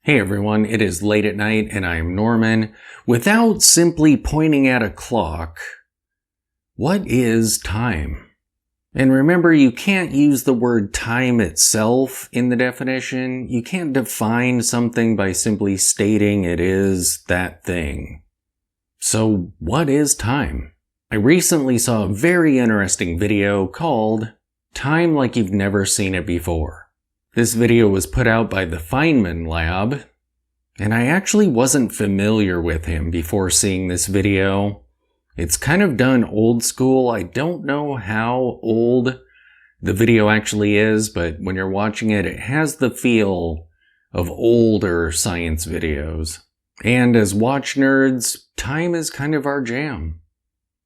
Hey everyone, it is late at night and I am Norman. Without simply pointing at a clock, what is time? And remember, you can't use the word time itself in the definition. You can't define something by simply stating it is that thing. So what is time? I recently saw a very interesting video called Time Like You've Never Seen It Before. This video was put out by the Feynman Lab, and I actually wasn't familiar with him before seeing this video. It's kind of done old school. I don't know how old the video actually is, but when you're watching it, it has the feel of older science videos. And as watch nerds, time is kind of our jam.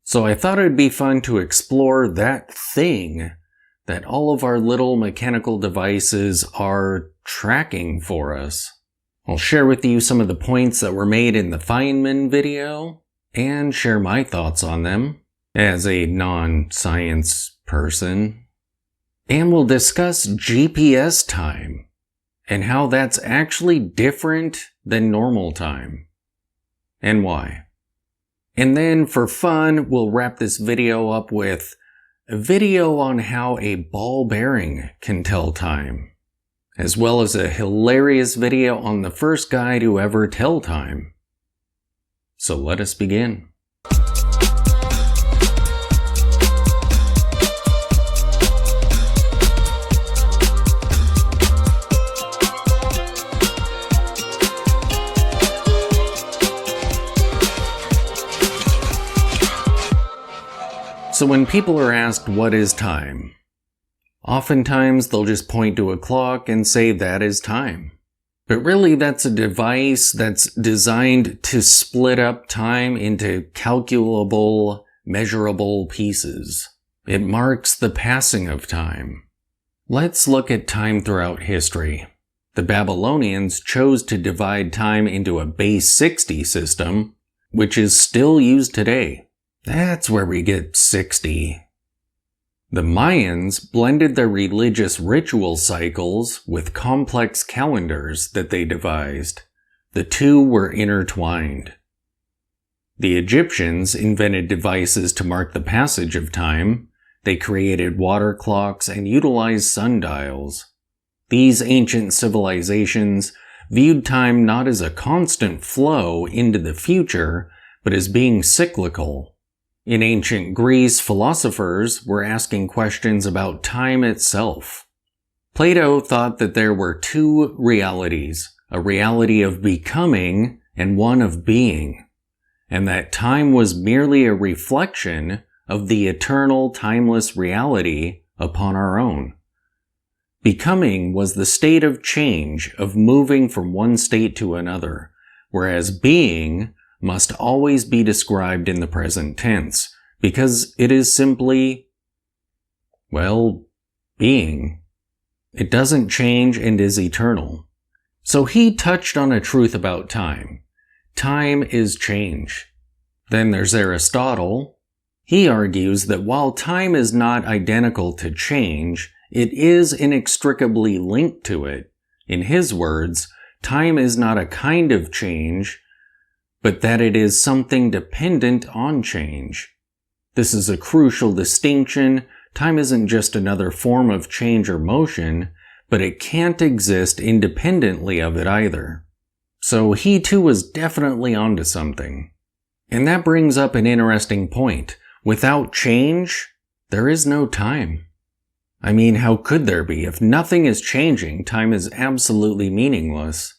So I thought it'd be fun to explore that thing that all of our little mechanical devices are tracking for us. I'll share with you some of the points that were made in the Feynman video and share my thoughts on them as a non-science person. And we'll discuss GPS time and how that's actually different than normal time and why. And then for fun, we'll wrap this video up with a video on how a ball bearing can tell time, as well as a hilarious video on the first guy to ever tell time. So let us begin. So when people are asked what is time, oftentimes they'll just point to a clock and say that is time. But really that's a device that's designed to split up time into calculable, measurable pieces. It marks the passing of time. Let's look at time throughout history. The Babylonians chose to divide time into a base 60 system, which is still used today. That's where we get 60. The Mayans blended their religious ritual cycles with complex calendars that they devised. The two were intertwined. The Egyptians invented devices to mark the passage of time. They created water clocks and utilized sundials. These ancient civilizations viewed time not as a constant flow into the future, but as being cyclical. In ancient Greece, philosophers were asking questions about time itself. Plato thought that there were two realities, a reality of becoming and one of being, and that time was merely a reflection of the eternal, timeless reality upon our own. Becoming was the state of change, of moving from one state to another, whereas being must always be described in the present tense, because it is simply, well, being. It doesn't change and is eternal. So he touched on a truth about time. Time is change. Then there's Aristotle. He argues that while time is not identical to change, it is inextricably linked to it. In his words, time is not a kind of change, but that it is something dependent on change. This is a crucial distinction. Time isn't just another form of change or motion, but it can't exist independently of it either. So he too was definitely onto something. And that brings up an interesting point. Without change, there is no time. I mean, how could there be? If nothing is changing, time is absolutely meaningless.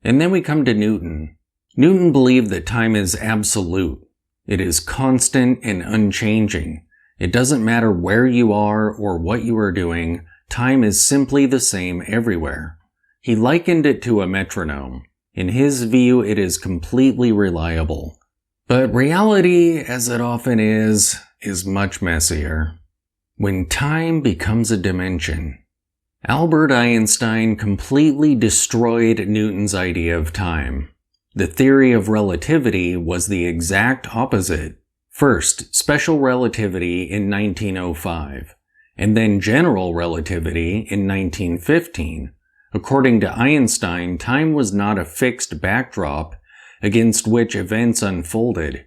And then we come to Newton. Newton believed that time is absolute. It is constant and unchanging. It doesn't matter where you are or what you are doing, time is simply the same everywhere. He likened it to a metronome. In his view, it is completely reliable. But reality, as it often is much messier. When time becomes a dimension. Albert Einstein completely destroyed Newton's idea of time. The theory of relativity was the exact opposite. First, special relativity in 1905, and then general relativity in 1915. According to Einstein, time was not a fixed backdrop against which events unfolded.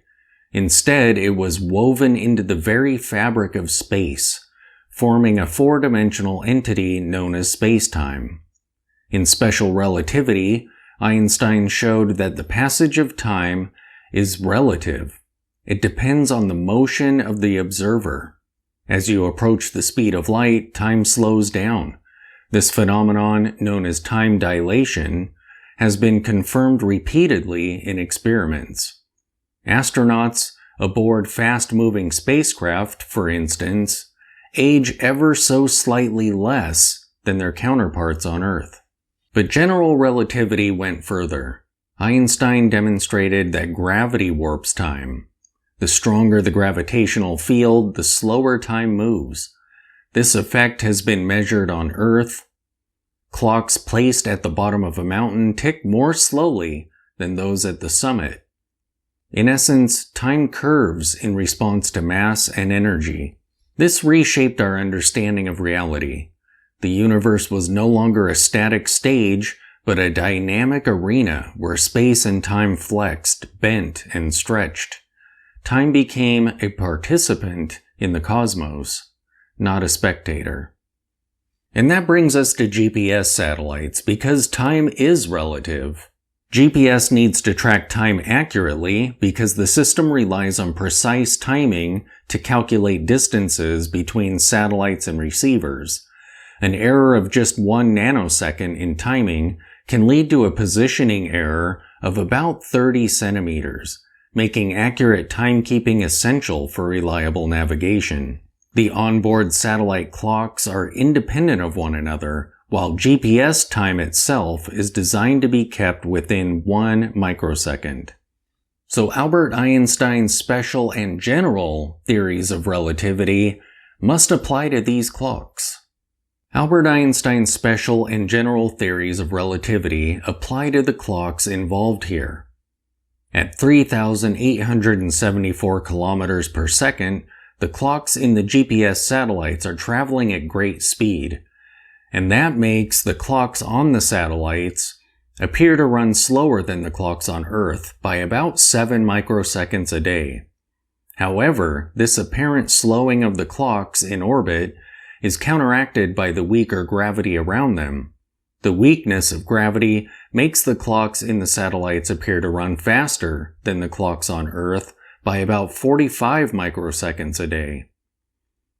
Instead, it was woven into the very fabric of space, forming a four-dimensional entity known as spacetime. In special relativity, Einstein showed that the passage of time is relative. It depends on the motion of the observer. As you approach the speed of light, time slows down. This phenomenon, known as time dilation, has been confirmed repeatedly in experiments. Astronauts aboard fast-moving spacecraft, for instance, age ever so slightly less than their counterparts on Earth. But general relativity went further. Einstein demonstrated that gravity warps time. The stronger the gravitational field, the slower time moves. This effect has been measured on Earth. Clocks placed at the bottom of a mountain tick more slowly than those at the summit. In essence, time curves in response to mass and energy. This reshaped our understanding of reality. The universe was no longer a static stage, but a dynamic arena where space and time flexed, bent, and stretched. Time became a participant in the cosmos, not a spectator. And that brings us to GPS satellites, because time is relative. GPS needs to track time accurately because the system relies on precise timing to calculate distances between satellites and receivers. An error of just 1 nanosecond in timing can lead to a positioning error of about 30 centimeters, making accurate timekeeping essential for reliable navigation. The onboard satellite clocks are independent of one another, while GPS time itself is designed to be kept within 1 microsecond. So Albert Einstein's special and general theories of relativity must apply to these clocks. Albert Einstein's special and general theories of relativity apply to the clocks involved here. At 3,874 kilometers per second, the clocks in the GPS satellites are traveling at great speed, and that makes the clocks on the satellites appear to run slower than the clocks on Earth by about 7 microseconds a day. However, this apparent slowing of the clocks in orbit is counteracted by the weaker gravity around them. The weakness of gravity makes the clocks in the satellites appear to run faster than the clocks on Earth by about 45 microseconds a day.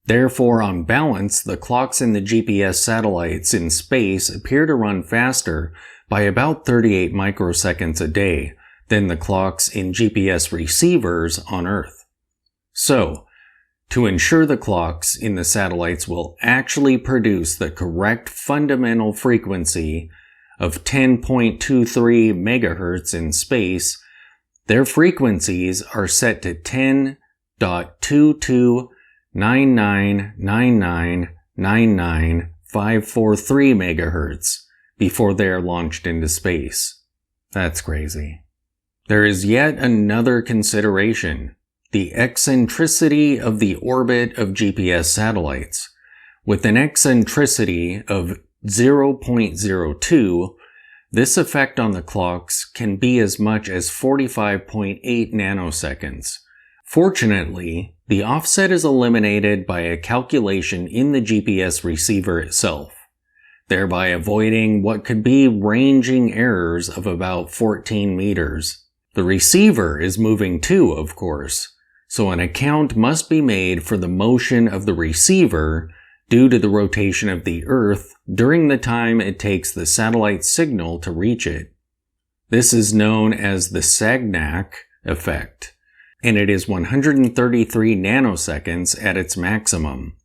Therefore, on balance, the clocks in the GPS satellites in space appear to run faster by about 38 microseconds a day than the clocks in GPS receivers on Earth. So, to ensure the clocks in the satellites will actually produce the correct fundamental frequency of 10.23 megahertz in space, their frequencies are set to 10.229999999543 megahertz before they are launched into space. That's crazy. There is yet another consideration: the eccentricity of the orbit of GPS satellites. With an eccentricity of 0.02, this effect on the clocks can be as much as 45.8 nanoseconds. Fortunately, the offset is eliminated by a calculation in the GPS receiver itself, thereby avoiding what could be ranging errors of about 14 meters. The receiver is moving too, of course, so an account must be made for the motion of the receiver due to the rotation of the Earth during the time it takes the satellite signal to reach it. This is known as the Sagnac effect, and it is 133 nanoseconds at its maximum.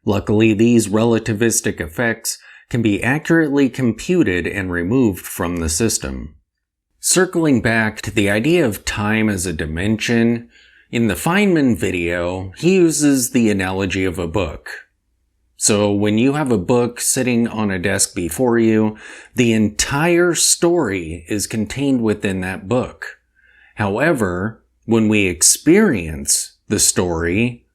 Luckily, these relativistic effects can be accurately computed and removed from the system. Circling back to the idea of time as a dimension, in the Feynman video, he uses the analogy of a book. So when you have a book sitting on a desk before you, the entire story is contained within that book. However, when we experience the story,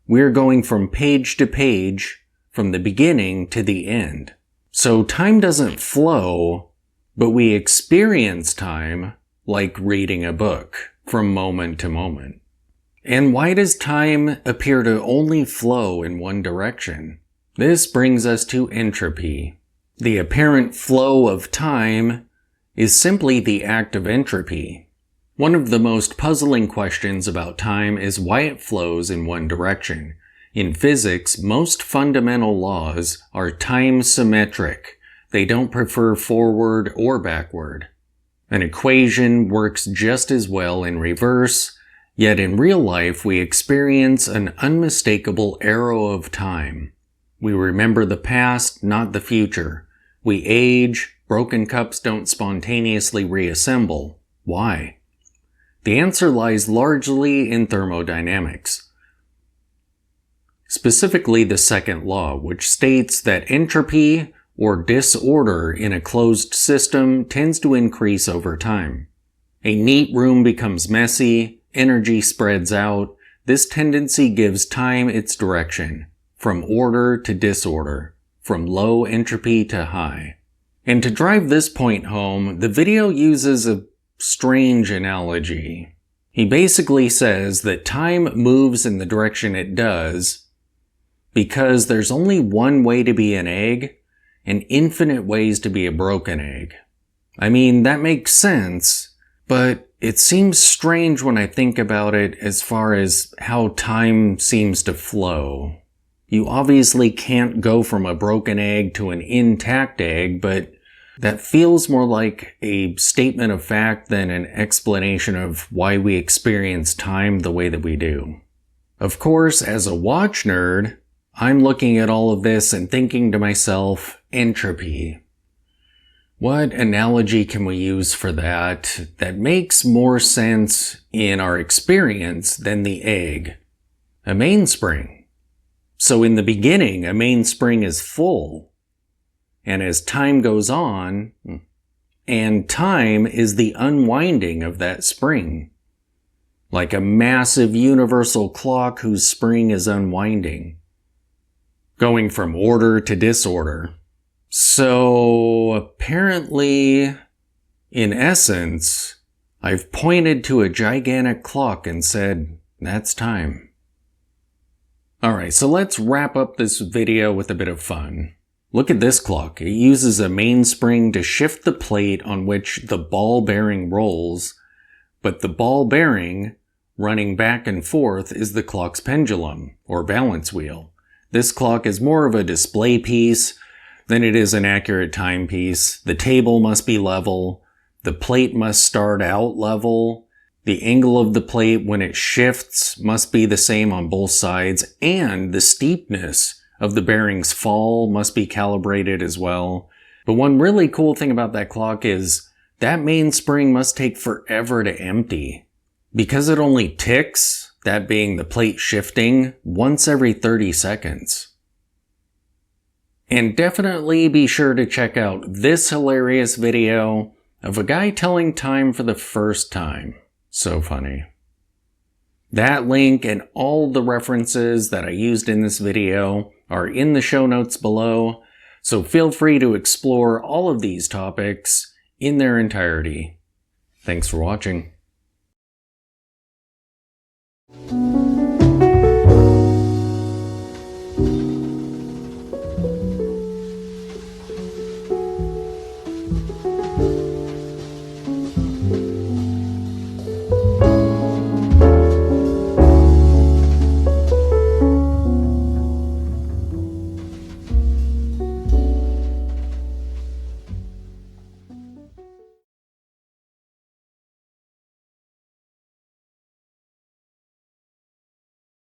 we're going from page to page, from the beginning to the end. So time doesn't flow, but we experience time like reading a book from moment to moment. And why does time appear to only flow in one direction? This brings us to entropy. The apparent flow of time is simply the act of entropy. One of the most puzzling questions about time is why it flows in one direction. In physics, most fundamental laws are time-symmetric. They don't prefer forward or backward. An equation works just as well in reverse, yet in real life we experience an unmistakable arrow of time. We remember the past, not the future. We age, broken cups don't spontaneously reassemble. Why? The answer lies largely in thermodynamics. Specifically the second law, which states that entropy or disorder in a closed system tends to increase over time. A neat room becomes messy, energy spreads out. This tendency gives time its direction, from order to disorder, from low entropy to high. And to drive this point home, the video uses a strange analogy. He basically says that time moves in the direction it does because there's only one way to be an egg and infinite ways to be a broken egg. I mean, that makes sense, but it seems strange when I think about it as far as how time seems to flow. You obviously can't go from a broken egg to an intact egg, but that feels more like a statement of fact than an explanation of why we experience time the way that we do. Of course, as a watch nerd, I'm looking at all of this and thinking to myself, entropy. What analogy can we use for that makes more sense in our experience than the egg? A mainspring. So in the beginning, a mainspring is full. And as time goes on, and time is the unwinding of that spring. Like a massive universal clock whose spring is unwinding. Going from order to disorder. So apparently, in essence, I've pointed to a gigantic clock and said, that's time. Alright, so let's wrap up this video with a bit of fun. Look at this clock. It uses a mainspring to shift the plate on which the ball bearing rolls, but the ball bearing running back and forth is the clock's pendulum, or balance wheel. This clock is more of a display piece than it is an accurate timepiece. The table must be level. The plate must start out level. The angle of the plate when it shifts must be the same on both sides. And the steepness of the bearing's fall must be calibrated as well. But one really cool thing about that clock is that mainspring must take forever to empty. Because it only ticks, that being the plate shifting, once every 30 seconds. And definitely be sure to check out this hilarious video of a guy telling time for the first time. So funny. That link and all the references that I used in this video are in the show notes below, so feel free to explore all of these topics in their entirety. Thanks for watching.